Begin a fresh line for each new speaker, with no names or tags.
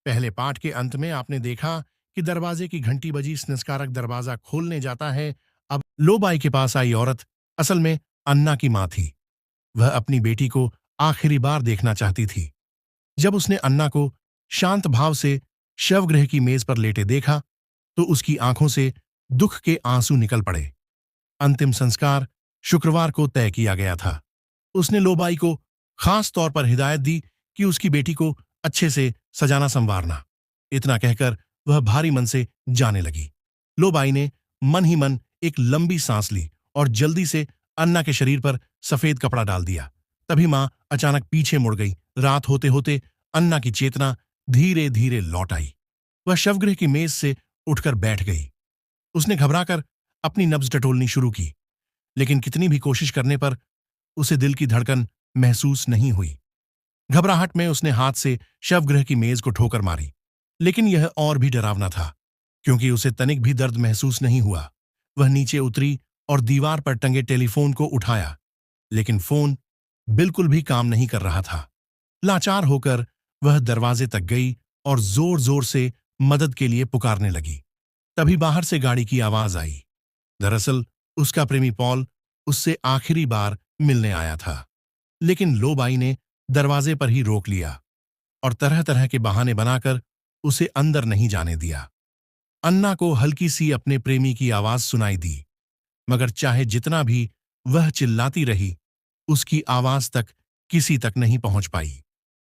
पहले पाठ के अंत में आपने देखा कि दरवाजे की घंटी बजी, संस्कारक दरवाजा खोलने जाता है। अब लोबाई के पास आई औरत असल में अन्ना की मां थी। वह अपनी बेटी को आखिरी बार देखना चाहती थी। जब उसने अन्ना को शांत भाव से शवगृह की मेज पर लेटे देखा तो उसकी आंखों से दुख के आंसू निकल पड़े। अंतिम संस्कार शुक्रवार को तय किया गया था। उसने लोबाई को खास तौर पर हिदायत दी कि उसकी बेटी को अच्छे से सजाना संवारना। इतना कहकर वह भारी मन से जाने लगी। लोबाई ने मन ही मन एक लंबी सांस ली और जल्दी से अन्ना के शरीर पर सफेद कपड़ा डाल दिया। तभी मां अचानक पीछे मुड़ गई। रात होते होते अन्ना की चेतना धीरे धीरे लौट आई। वह शवगृह की मेज से उठकर बैठ गई। उसने घबराकर अपनी नब्ज टटोलनी शुरू की, लेकिन कितनी भी कोशिश करने पर उसे दिल की धड़कन महसूस नहीं हुई। घबराहट में उसने हाथ से शवगृह की मेज को ठोकर मारी, लेकिन यह और भी डरावना था, क्योंकि उसे तनिक भी दर्द महसूस नहीं हुआ। वह नीचे उतरी और दीवार पर टंगे टेलीफोन को उठाया, लेकिन फोन बिल्कुल भी काम नहीं कर रहा था। लाचार होकर वह दरवाजे तक गई और जोर जोर से मदद के लिए पुकारने लगी। तभी बाहर से गाड़ी की आवाज आई। दरअसल उसका प्रेमी पॉल उससे आखिरी बार मिलने आया था, लेकिन लोबाई ने दरवाजे पर ही रोक लिया और तरह तरह के बहाने बनाकर उसे अंदर नहीं जाने दिया। अन्ना को हल्की सी अपने प्रेमी की आवाज सुनाई दी, मगर चाहे जितना भी वह चिल्लाती रही, उसकी आवाज तक किसी तक नहीं पहुंच पाई।